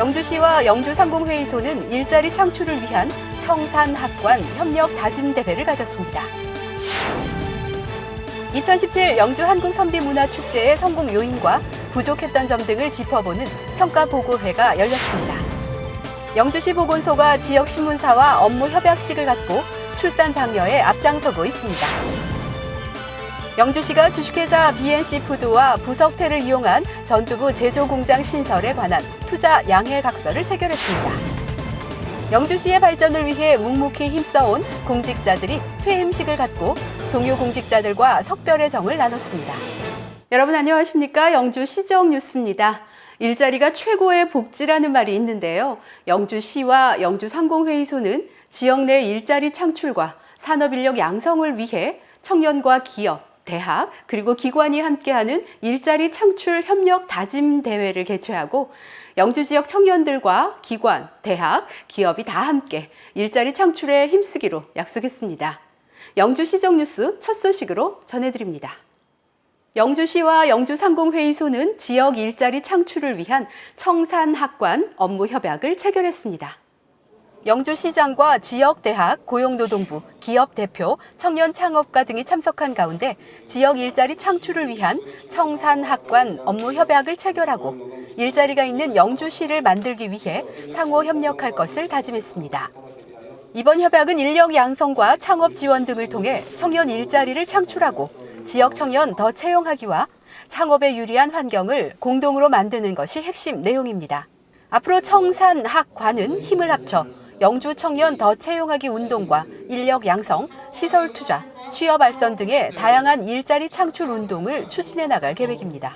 영주시와 영주상공회의소는 일자리 창출을 위한 청산학관 협력 다짐 대회를 가졌습니다. 2017 영주 한국선비문화축제의 성공 요인과 부족했던 점 등을 짚어보는 평가보고회가 열렸습니다. 영주시 보건소가 지역 신문사와 업무 협약식을 갖고 출산 장려에 앞장서고 있습니다. 영주시가 주식회사 BNC푸드와 부석태를 이용한 전두부 제조공장 신설에 관한 투자 양해각서를 체결했습니다. 영주시의 발전을 위해 묵묵히 힘써온 공직자들이 퇴임식을 갖고 동료 공직자들과 석별의 정을 나눴습니다. 여러분 안녕하십니까? 영주시정 뉴스입니다. 일자리가 최고의 복지라는 말이 있는데요. 영주시와 영주상공회의소는 지역 내 일자리 창출과 산업인력 양성을 위해 청년과 기업, 대학, 그리고 기관이 함께하는 일자리 창출 협력 다짐 대회를 개최하고 영주 지역 청년들과 기관, 대학, 기업이 다 함께 일자리 창출에 힘쓰기로 약속했습니다. 영주시정 뉴스 첫 소식으로 전해드립니다. 영주시와 영주상공회의소는 지역 일자리 창출을 위한 청산학관 업무 협약을 체결했습니다. 영주시장과 지역대학, 고용노동부, 기업 대표, 청년 창업가 등이 참석한 가운데 지역 일자리 창출을 위한 청산학관 업무 협약을 체결하고 일자리가 있는 영주시를 만들기 위해 상호 협력할 것을 다짐했습니다. 이번 협약은 인력 양성과 창업 지원 등을 통해 청년 일자리를 창출하고 지역 청년 더 채용하기와 창업에 유리한 환경을 공동으로 만드는 것이 핵심 내용입니다. 앞으로 청산학관은 힘을 합쳐 영주 청년 더 채용하기 운동과 인력 양성, 시설 투자, 취업 발전 등의 다양한 일자리 창출 운동을 추진해 나갈 계획입니다.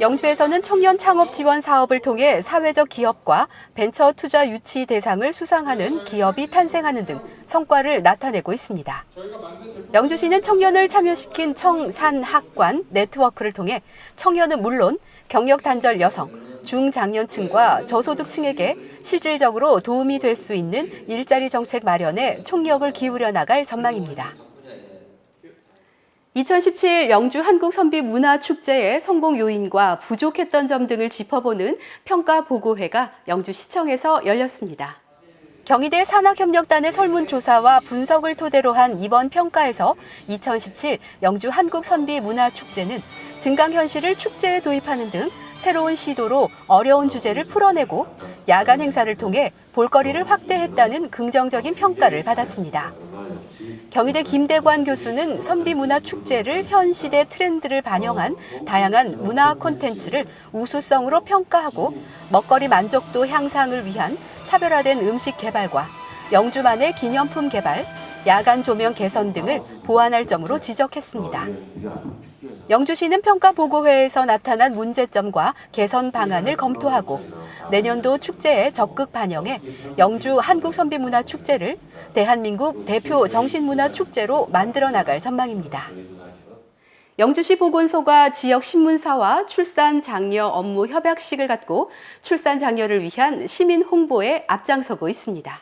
영주에서는 청년 창업 지원 사업을 통해 사회적 기업과 벤처 투자 유치 대상을 수상하는 기업이 탄생하는 등 성과를 나타내고 있습니다. 영주시는 청년을 참여시킨 청산학관 네트워크를 통해 청년은 물론 경력 단절 여성, 중장년층과 저소득층에게 실질적으로 도움이 될 수 있는 일자리 정책 마련에 총력을 기울여 나갈 전망입니다. 2017 영주 한국선비문화축제의 성공 요인과 부족했던 점 등을 짚어보는 평가보고회가 영주시청에서 열렸습니다. 경희대 산학협력단의 설문조사와 분석을 토대로 한 이번 평가에서 2017 영주 한국선비문화축제는 증강현실을 축제에 도입하는 등 새로운 시도로 어려운 주제를 풀어내고 야간 행사를 통해 볼거리를 확대했다는 긍정적인 평가를 받았습니다. 경희대 김대관 교수는 선비문화축제를 현 시대 트렌드를 반영한 다양한 문화 콘텐츠를 우수성으로 평가하고 먹거리 만족도 향상을 위한 차별화된 음식 개발과 영주만의 기념품 개발, 야간 조명 개선 등을 보완할 점으로 지적했습니다. 영주시는 평가보고회에서 나타난 문제점과 개선 방안을 검토하고 내년도 축제에 적극 반영해 영주 한국선비문화축제를 대한민국 대표 정신문화축제로 만들어 나갈 전망입니다. 영주시 보건소가 지역 신문사와 출산 장려 업무 협약식을 갖고 출산 장려를 위한 시민 홍보에 앞장서고 있습니다.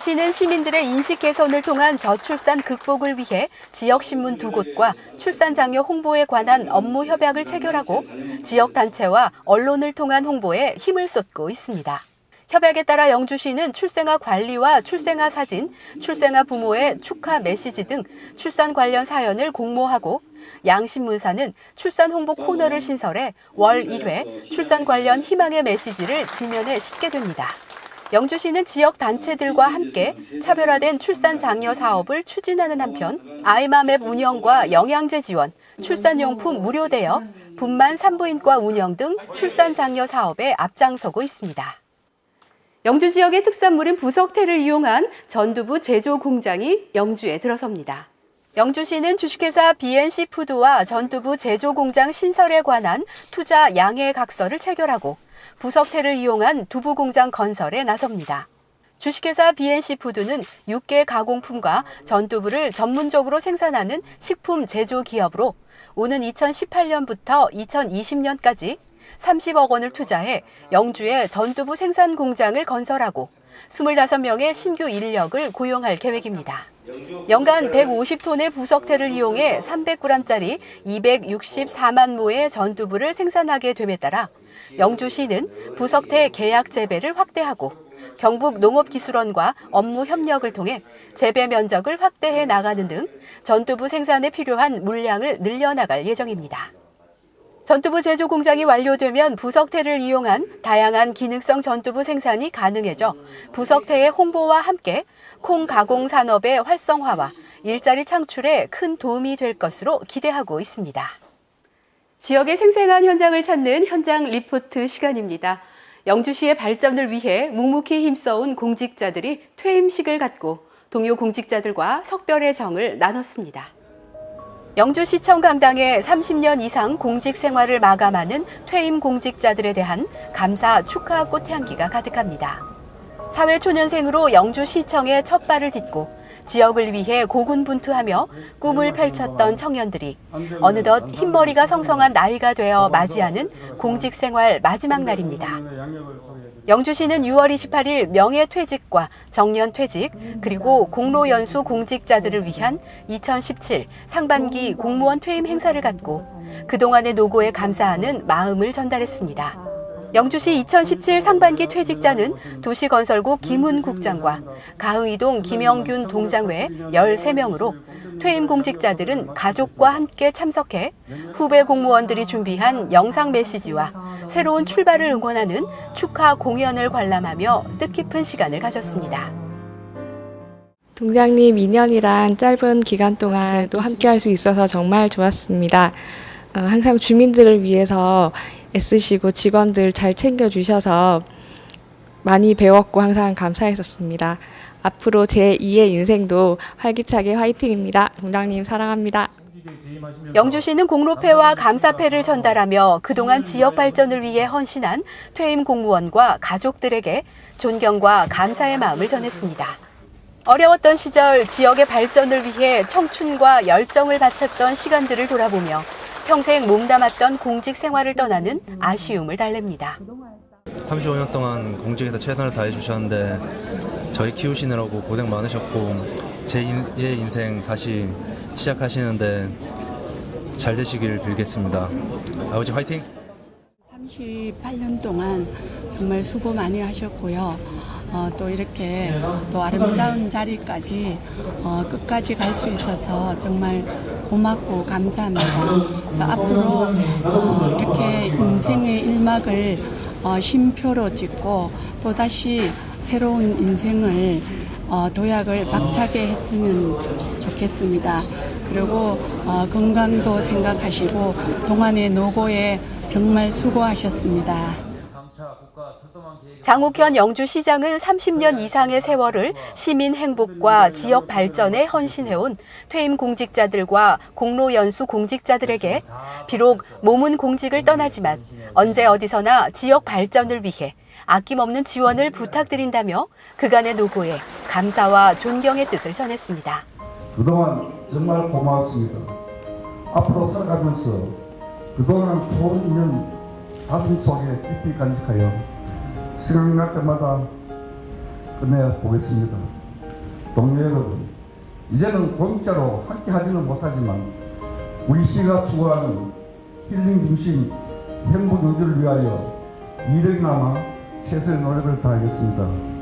시는 시민들의 인식 개선을 통한 저출산 극복을 위해 지역신문 2곳과 출산 장려 홍보에 관한 업무 협약을 체결하고 지역단체와 언론을 통한 홍보에 힘을 쏟고 있습니다. 협약에 따라 영주시는 출생아 관리와 출생아 사진, 출생아 부모의 축하 메시지 등 출산 관련 사연을 공모하고 양신문사는 출산 홍보 코너를 신설해 월 1회 출산 관련 희망의 메시지를 지면에 싣게 됩니다. 영주시는 지역 단체들과 함께 차별화된 출산 장려 사업을 추진하는 한편 아이맘앱 운영과 영양제 지원, 출산용품 무료 대여, 분만 산부인과 운영 등 출산 장려 사업에 앞장서고 있습니다. 영주 지역의 특산물인 부석태를 이용한 전두부 제조 공장이 영주에 들어섭니다. 영주시는 주식회사 BNC푸드와 전두부 제조 공장 신설에 관한 투자 양해각서를 체결하고 부석태를 이용한 두부 공장 건설에 나섭니다. 주식회사 BNC푸드는 육개 가공품과 전두부를 전문적으로 생산하는 식품 제조 기업으로 오는 2018년부터 2020년까지 30억 원을 투자해 영주에 전두부 생산 공장을 건설하고 25명의 신규 인력을 고용할 계획입니다. 연간 150톤의 부석태를 이용해 300g짜리 264만 모의 전두부를 생산하게 됨에 따라 영주시는 부석태 계약 재배를 확대하고 경북농업기술원과 업무 협력을 통해 재배 면적을 확대해 나가는 등 전두부 생산에 필요한 물량을 늘려나갈 예정입니다. 전두부 제조 공장이 완료되면 부석태를 이용한 다양한 기능성 전두부 생산이 가능해져 부석태의 홍보와 함께 콩 가공 산업의 활성화와 일자리 창출에 큰 도움이 될 것으로 기대하고 있습니다. 지역의 생생한 현장을 찾는 현장 리포트 시간입니다. 영주시의 발전을 위해 묵묵히 힘써온 공직자들이 퇴임식을 갖고 동료 공직자들과 석별의 정을 나눴습니다. 영주시청 강당에 30년 이상 공직 생활을 마감하는 퇴임 공직자들에 대한 감사 축하 꽃향기가 가득합니다. 사회초년생으로 영주시청에 첫 발을 딛고 지역을 위해 고군분투하며 꿈을 펼쳤던 청년들이 어느덧 흰머리가 성성한 나이가 되어 맞이하는 공직생활 마지막 날입니다. 영주시는 6월 28일 명예퇴직과 정년퇴직 그리고 공로연수 공직자들을 위한 2017 상반기 공무원 퇴임 행사를 갖고 그동안의 노고에 감사하는 마음을 전달했습니다. 영주시 2017 상반기 퇴직자는 도시건설국 김훈 국장과 가흥이동 김영균 동장 외 13명으로 퇴임 공직자들은 가족과 함께 참석해 후배 공무원들이 준비한 영상 메시지와 새로운 출발을 응원하는 축하 공연을 관람하며 뜻깊은 시간을 가졌습니다. 동장님 2년이란 짧은 기간 동안도 함께할 수 있어서 정말 좋았습니다. 항상 주민들을 위해서 애쓰시고 직원들 잘 챙겨주셔서 많이 배웠고 항상 감사했었습니다. 앞으로 제 2의 인생도 활기차게 화이팅입니다. 동장님 사랑합니다. 영주시는 공로패와 감사패를 전달하며 그동안 지역 발전을 위해 헌신한 퇴임 공무원과 가족들에게 존경과 감사의 마음을 전했습니다. 어려웠던 시절 지역의 발전을 위해 청춘과 열정을 바쳤던 시간들을 돌아보며 평생 몸담았던 공직 생활을 떠나는 아쉬움을 달랩니다. 35년 동안 공직에서 최선을 다해 주셨는데 저희 키우시느라고 고생 많으셨고 제2의 인생 다시 시작하시는데 잘 되시길 빌겠습니다. 아버지 화이팅! 38년 동안 정말 수고 많이 하셨고요. 또 이렇게 또 아름다운 자리까지 끝까지 갈 수 있어서 정말 고맙고 감사합니다. 그래서 앞으로 이렇게 인생의 일막을 쉼표로 찍고 또다시 새로운 인생을 도약을 박차게 했으면 좋겠습니다. 그리고 건강도 생각하시고 동안의 노고에 정말 수고하셨습니다. 장욱현 영주시장은 30년 이상의 세월을 시민 행복과 지역 발전에 헌신해온 퇴임 공직자들과 공로연수 공직자들에게 비록 몸은 공직을 떠나지만 언제 어디서나 지역 발전을 위해 아낌없는 지원을 부탁드린다며 그간의 노고에 감사와 존경의 뜻을 전했습니다. 그동안 정말 고마웠습니다. 앞으로 살아가면서 그동안 좋은 인연 가슴속에 깊이 간직하여 생각날 때마다 끝내보겠습니다. 동료 여러분, 이제는 공짜로 함께 하지는 못하지만 우리 시가 추구하는 힐링 중심 행복 영주를 위하여 이력이나마 최선의 노력을 다하겠습니다.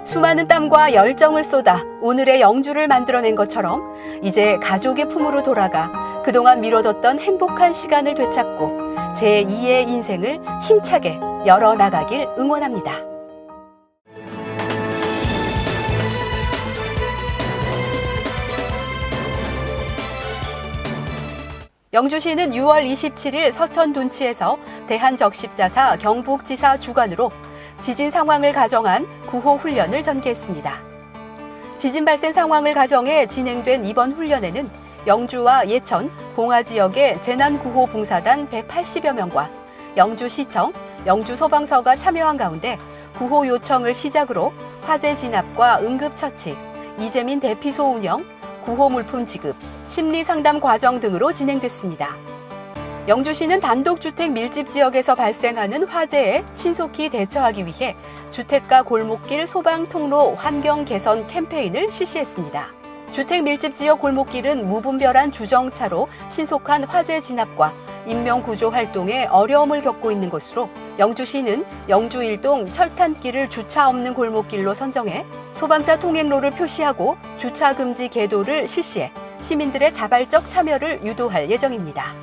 수많은 땀과 열정을 쏟아 오늘의 영주를 만들어낸 것처럼 이제 가족의 품으로 돌아가 그동안 미뤄뒀던 행복한 시간을 되찾고 제2의 인생을 힘차게 열어나가길 응원합니다. 영주시는 6월 27일 서천 둔치에서 대한적십자사 경북지사 주관으로 지진 상황을 가정한 구호 훈련을 전개했습니다. 지진 발생 상황을 가정해 진행된 이번 훈련에는 영주와 예천, 봉화 지역의 재난구호 봉사단 180여 명과 영주시청, 영주소방서가 참여한 가운데 구호 요청을 시작으로 화재 진압과 응급처치, 이재민 대피소 운영, 구호 물품 지급, 심리상담 과정 등으로 진행됐습니다. 영주시는 단독주택 밀집 지역에서 발생하는 화재에 신속히 대처하기 위해 주택가 골목길 소방 통로 환경 개선 캠페인을 실시했습니다. 주택 밀집 지역 골목길은 무분별한 주정차로 신속한 화재 진압과 인명구조 활동에 어려움을 겪고 있는 것으로 영주시는 영주 1동 철탄길을 주차 없는 골목길로 선정해 소방차 통행로를 표시하고 주차 금지 계도를 실시해 시민들의 자발적 참여를 유도할 예정입니다.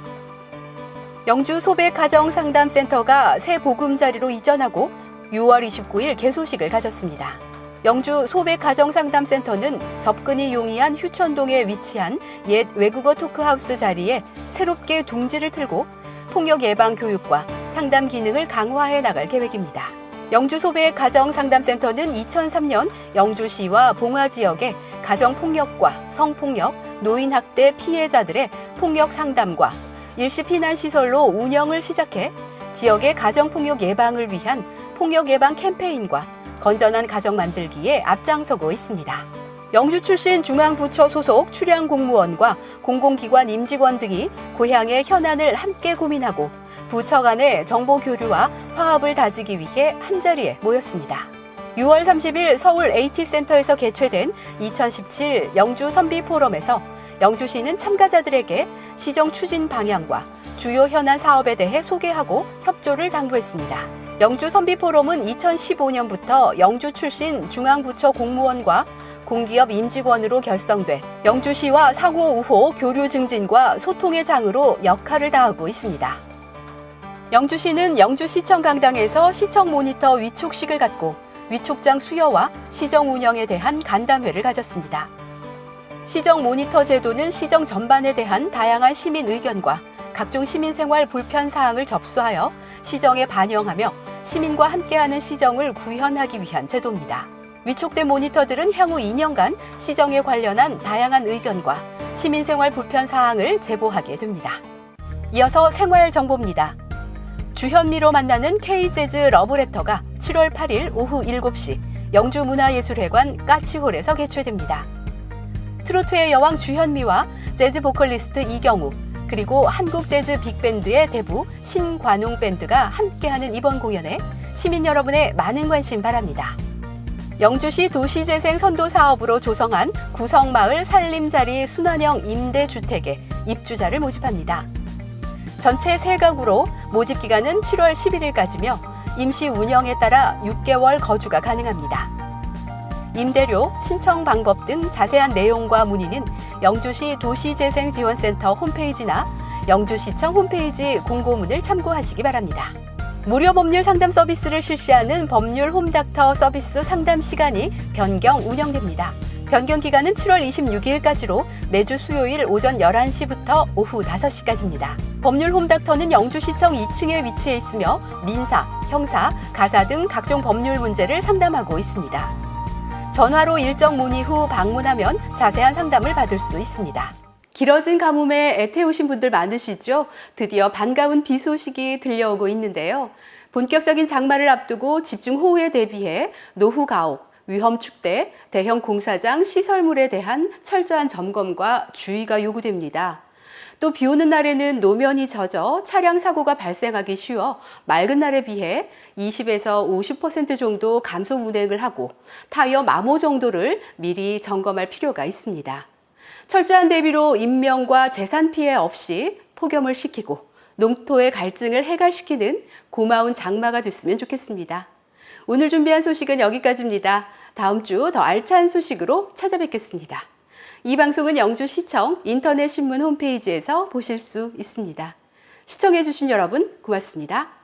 영주 소백가정상담센터가 새 보금자리로 이전하고 6월 29일 개소식을 가졌습니다. 영주 소백가정상담센터는 접근이 용이한 휴천동에 위치한 옛 외국어 토크하우스 자리에 새롭게 둥지를 틀고 폭력 예방 교육과 상담 기능을 강화해 나갈 계획입니다. 영주 소백가정상담센터는 2003년 영주시와 봉화 지역의 가정폭력과 성폭력, 노인학대 피해자들의 폭력 상담과 일시 피난시설로 운영을 시작해 지역의 가정폭력 예방을 위한 폭력 예방 캠페인과 건전한 가정 만들기에 앞장서고 있습니다. 영주 출신 중앙부처 소속 출양 공무원과 공공기관 임직원 등이 고향의 현안을 함께 고민하고 부처 간의 정보 교류와 화합을 다지기 위해 한자리에 모였습니다. 6월 30일 서울 AT센터에서 개최된 2017 영주 선비 포럼에서 영주시는 참가자들에게 시정 추진 방향과 주요 현안 사업에 대해 소개하고 협조를 당부했습니다. 영주 선비 포럼은 2015년부터 영주 출신 중앙부처 공무원과 공기업 임직원으로 결성돼 영주시와 상호 우호 교류 증진과 소통의 장으로 역할을 다하고 있습니다. 영주시는 영주시청 강당에서 시청 모니터 위촉식을 갖고 위촉장 수여와 시정 운영에 대한 간담회를 가졌습니다. 시정 모니터 제도는 시정 전반에 대한 다양한 시민 의견과 각종 시민생활 불편 사항을 접수하여 시정에 반영하며 시민과 함께하는 시정을 구현하기 위한 제도입니다. 위촉된 모니터들은 향후 2년간 시정에 관련한 다양한 의견과 시민생활 불편 사항을 제보하게 됩니다. 이어서 생활 정보입니다. 주현미로 만나는 K-재즈 러브레터가 7월 8일 오후 7시 영주문화예술회관 까치홀에서 개최됩니다. 트로트의 여왕 주현미와 재즈 보컬리스트 이경우, 그리고 한국 재즈 빅밴드의 대부 신관웅 밴드가 함께하는 이번 공연에 시민 여러분의 많은 관심 바랍니다. 영주시 도시재생 선도 사업으로 조성한 구성마을 살림자리 순환형 임대주택에 입주자를 모집합니다. 전체 3가구로 모집 기간은 7월 11일까지며 임시 운영에 따라 6개월 거주가 가능합니다. 임대료, 신청 방법 등 자세한 내용과 문의는 영주시 도시재생지원센터 홈페이지나 영주시청 홈페이지 공고문을 참고하시기 바랍니다. 무료 법률 상담 서비스를 실시하는 법률 홈닥터 서비스 상담 시간이 변경 운영됩니다. 변경 기간은 7월 26일까지로 매주 수요일 오전 11시부터 오후 5시까지입니다. 법률 홈닥터는 영주시청 2층에 위치해 있으며 민사, 형사, 가사 등 각종 법률 문제를 상담하고 있습니다. 전화로 일정 문의 후 방문하면 자세한 상담을 받을 수 있습니다. 길어진 가뭄에 애태우신 분들 많으시죠? 드디어 반가운 비 소식이 들려오고 있는데요. 본격적인 장마를 앞두고 집중호우에 대비해 노후 가옥, 위험 축대, 대형 공사장 시설물에 대한 철저한 점검과 주의가 요구됩니다. 또 비 오는 날에는 노면이 젖어 차량 사고가 발생하기 쉬워 맑은 날에 비해 20에서 50% 정도 감소 운행을 하고 타이어 마모 정도를 미리 점검할 필요가 있습니다. 철저한 대비로 인명과 재산 피해 없이 폭염을 식히고 농토의 갈증을 해갈시키는 고마운 장마가 됐으면 좋겠습니다. 오늘 준비한 소식은 여기까지입니다. 다음 주 더 알찬 소식으로 찾아뵙겠습니다. 이 방송은 영주시청 인터넷 신문 홈페이지에서 보실 수 있습니다. 시청해주신 여러분 고맙습니다.